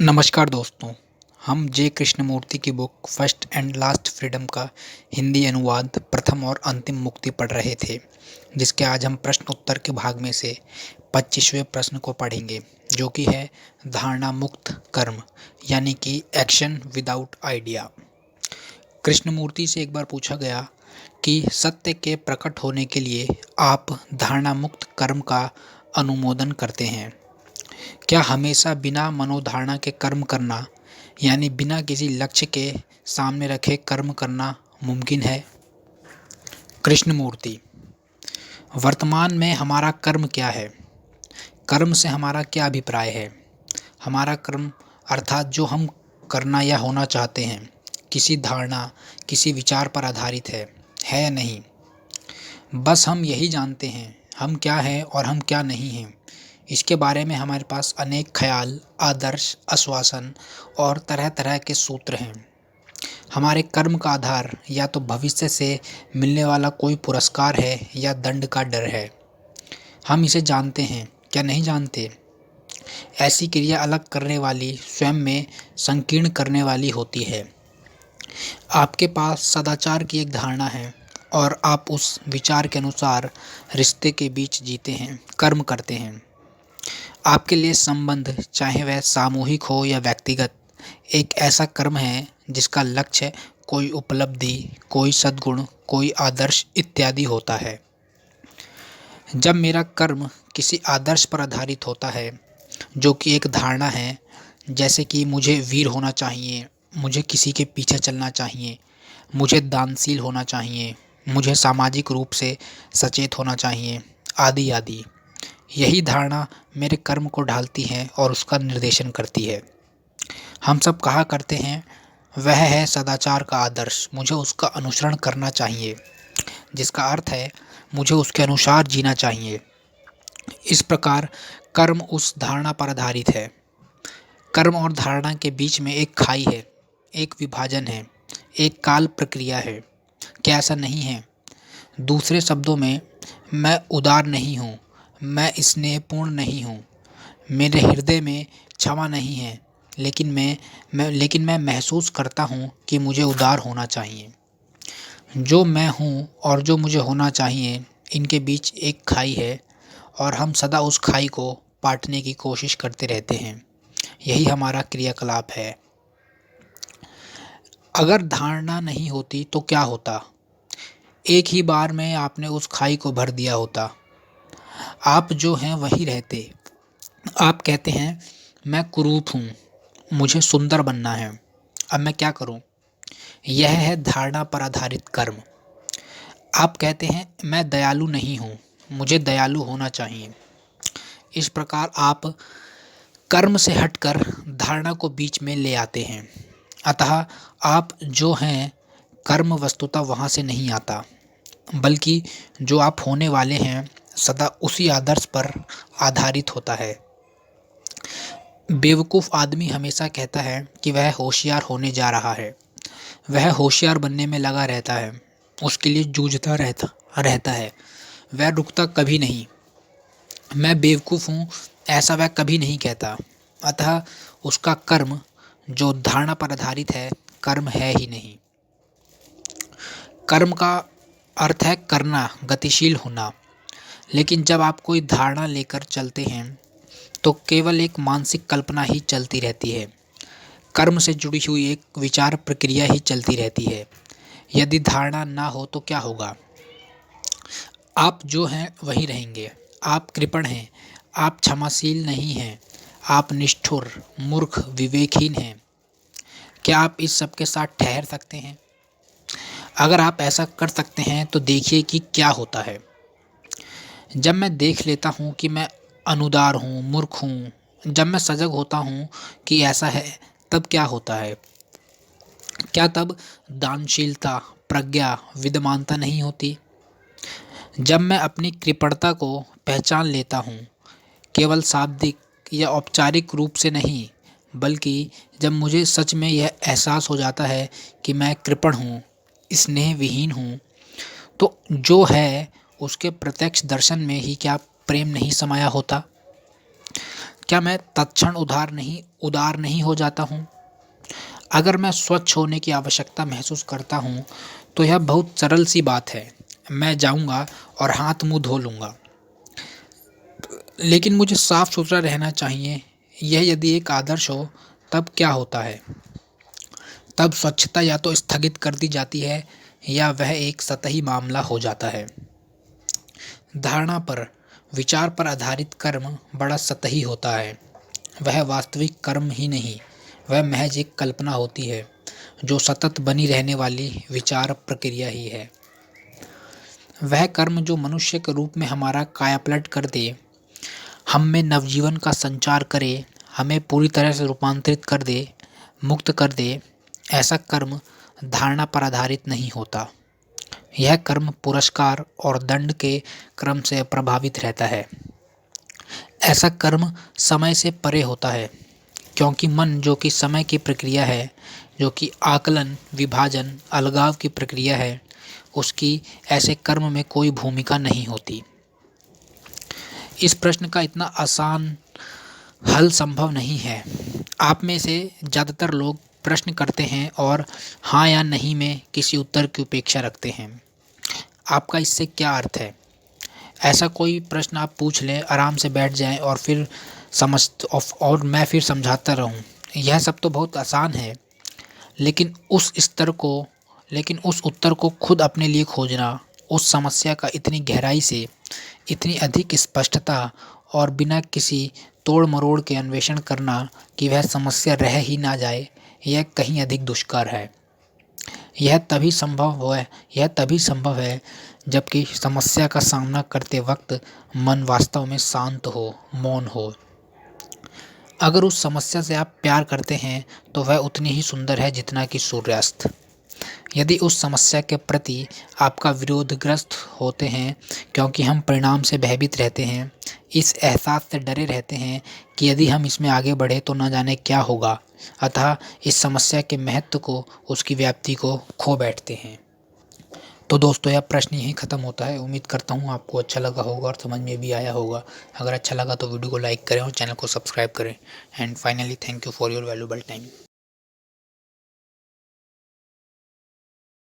नमस्कार दोस्तों। हम जे कृष्णमूर्ति की book first and last freedom का हिंदी अनुवाद प्रथम और अंतिम मुक्ति पढ़ रहे थे, जिसके आज हम प्रश्न उत्तर के भाग में से 25वें प्रश्न को पढ़ेंगे, जो कि है धारणा मुक्त कर्म, यानी कि एक्शन विदाउट आइडिया। कृष्णमूर्ति से एक बार पूछा गया कि सत्य के प्रकट होने के लिए आप धारणा मुक्त कर्म का अनुमोदन करते हैं। क्या हमेशा बिना मनोधारणा के कर्म करना, यानी बिना किसी लक्ष्य के सामने रखे कर्म करना मुमकिन है? कृष्णमूर्ति: वर्तमान में हमारा कर्म क्या है? कर्म से हमारा क्या अभिप्राय है? हमारा कर्म अर्थात जो हम करना या होना चाहते हैं, किसी धारणा, किसी विचार पर आधारित है या नहीं? बस हम यही जानते हैं हम क्या हैं और हम क्या नहीं हैं। इसके बारे में हमारे पास अनेक ख्याल, आदर्श, आश्वासन और तरह तरह के सूत्र हैं। हमारे कर्म का आधार या तो भविष्य से मिलने वाला कोई पुरस्कार है या दंड का डर है। हम इसे जानते हैं, क्या नहीं जानते? ऐसी क्रिया अलग करने वाली, स्वयं में संकीर्ण करने वाली होती है। आपके पास सदाचार की एक धारणा है और आप उस विचार के अनुसार रिश्ते के बीच जीते हैं, कर्म करते हैं। आपके लिए संबंध, चाहे वह सामूहिक हो या व्यक्तिगत, एक ऐसा कर्म है जिसका लक्ष्य कोई उपलब्धि, कोई सद्गुण, कोई आदर्श इत्यादि होता है। जब मेरा कर्म किसी आदर्श पर आधारित होता है, जो कि एक धारणा है, जैसे कि मुझे वीर होना चाहिए, मुझे किसी के पीछे चलना चाहिए, मुझे दानशील होना चाहिए, मुझे सामाजिक रूप से सचेत होना चाहिए, आदि आदि। यही धारणा मेरे कर्म को ढालती है और उसका निर्देशन करती है। हम सब कहा करते हैं, वह है सदाचार का आदर्श, मुझे उसका अनुसरण करना चाहिए, जिसका अर्थ है मुझे उसके अनुसार जीना चाहिए। इस प्रकार कर्म उस धारणा पर आधारित है। कर्म और धारणा के बीच में एक खाई है, एक विभाजन है, एक काल प्रक्रिया है। क्या ऐसा नहीं है? दूसरे शब्दों में, मैं उदार नहीं हूँ, मैं स्नेहपूर्ण नहीं हूँ, मेरे हृदय में क्षमा नहीं है, लेकिन मैं महसूस करता हूँ कि मुझे उदार होना चाहिए। जो मैं हूँ और जो मुझे होना चाहिए, इनके बीच एक खाई है और हम सदा उस खाई को पाटने की कोशिश करते रहते हैं। यही हमारा क्रियाकलाप है। अगर धारणा नहीं होती तो क्या होता? एक ही बार में आपने उस खाई को भर दिया होता। आप जो हैं वही रहते। आप कहते हैं, मैं कुरूप हूँ, मुझे सुंदर बनना है, अब मैं क्या करूँ? यह है धारणा पर आधारित कर्म। आप कहते हैं, मैं दयालु नहीं हूँ, मुझे दयालु होना चाहिए। इस प्रकार आप कर्म से हटकर धारणा को बीच में ले आते हैं। अतः आप जो हैं, कर्म वस्तुतः वहाँ से नहीं आता, बल्कि जो आप होने वाले हैं सदा उसी आदर्श पर आधारित होता है। बेवकूफ़ आदमी हमेशा कहता है कि वह होशियार होने जा रहा है। वह होशियार बनने में लगा रहता है, उसके लिए जूझता रहता है। वह रुकता कभी नहीं। मैं बेवकूफ़ हूँ, ऐसा वह कभी नहीं कहता। अतः उसका कर्म जो धारणा पर आधारित है, कर्म है ही नहीं। कर्म का अर्थ है करना, गतिशील होना। लेकिन जब आप कोई धारणा लेकर चलते हैं तो केवल एक मानसिक कल्पना ही चलती रहती है। कर्म से जुड़ी हुई एक विचार प्रक्रिया ही चलती रहती है। यदि धारणा ना हो तो क्या होगा? आप जो हैं वही रहेंगे। आप कृपण हैं, आप क्षमाशील नहीं हैं, आप निष्ठुर, मूर्ख, विवेकहीन हैं। क्या आप इस सब के साथ ठहर सकते हैं? अगर आप ऐसा कर सकते हैं तो देखिए कि क्या होता है। जब मैं देख लेता हूँ कि मैं अनुदार हूँ, मूर्ख हूँ, जब मैं सजग होता हूँ कि ऐसा है, तब क्या होता है? क्या तब दानशीलता, प्रज्ञा, विद्वानता नहीं होती? जब मैं अपनी कृपणता को पहचान लेता हूँ, केवल शाब्दिक या औपचारिक रूप से नहीं, बल्कि जब मुझे सच में यह एहसास हो जाता है कि मैं कृपण हूँ, स्नेह विहीन हूँ, तो जो है उसके प्रत्यक्ष दर्शन में ही क्या प्रेम नहीं समाया होता? क्या मैं तत्क्षण उदार नहीं हो जाता हूँ? अगर मैं स्वच्छ होने की आवश्यकता महसूस करता हूँ, तो यह बहुत सरल सी बात है। मैं जाऊँगा और हाथ मुँह धो लूँगा। लेकिन मुझे साफ-सुथरा रहना चाहिए। यह यदि एक आदर्श हो, तब क्या होता है? तब स्वच्छता या तो स्थगित कर दी जाती है या वह एक सतही मामला हो जाता है। धारणा पर, विचार पर आधारित कर्म बड़ा सतही होता है। वह वास्तविक कर्म ही नहीं, वह महज एक कल्पना होती है, जो सतत बनी रहने वाली विचार प्रक्रिया ही है। वह कर्म जो मनुष्य के रूप में हमारा कायापलट कर दे, हम में नवजीवन का संचार करे, हमें पूरी तरह से रूपांतरित कर दे, मुक्त कर दे, ऐसा कर्म धारणा पर आधारित नहीं होता। यह कर्म पुरस्कार और दंड के क्रम से प्रभावित रहता है। ऐसा कर्म समय से परे होता है, क्योंकि मन जो कि समय की प्रक्रिया है, जो कि आकलन, विभाजन, अलगाव की प्रक्रिया है, उसकी ऐसे कर्म में कोई भूमिका नहीं होती। इस प्रश्न का इतना आसान हल संभव नहीं है। आप में से ज़्यादातर लोग प्रश्न करते हैं और हाँ या नहीं में किसी उत्तर की उपेक्षा रखते हैं। आपका इससे क्या अर्थ है? ऐसा कोई प्रश्न आप पूछ लें, आराम से बैठ जाएं और फिर और मैं फिर समझाता रहूं। यह सब तो बहुत आसान है, लेकिन उस उत्तर को खुद अपने लिए खोजना, उस समस्या का इतनी गहराई से, इतनी अधिक स्पष्टता और बिना किसी तोड़ मरोड़ के अन्वेषण करना कि वह समस्या रह ही ना जाए, यह कहीं अधिक दुष्कर है। यह तभी संभव है जबकि समस्या का सामना करते वक्त मन वास्तव में शांत हो, मौन हो। अगर उस समस्या से आप प्यार करते हैं, तो वह उतनी ही सुंदर है जितना कि सूर्यास्त। यदि उस समस्या के प्रति आपका विरोधग्रस्त होते हैं, क्योंकि हम परिणाम से भयभीत रहते हैं, इस एहसास से डरे रहते हैं कि यदि हम इसमें आगे बढ़े तो न जाने क्या होगा, अतः इस समस्या के महत्व को, उसकी व्याप्ति को खो बैठते हैं। तो दोस्तों, यह प्रश्न यहीं ख़त्म होता है। उम्मीद करता हूँ आपको अच्छा लगा होगा और समझ में भी आया होगा। अगर अच्छा लगा तो वीडियो को लाइक करें और चैनल को सब्सक्राइब करें। And finally thank you for your valuable time.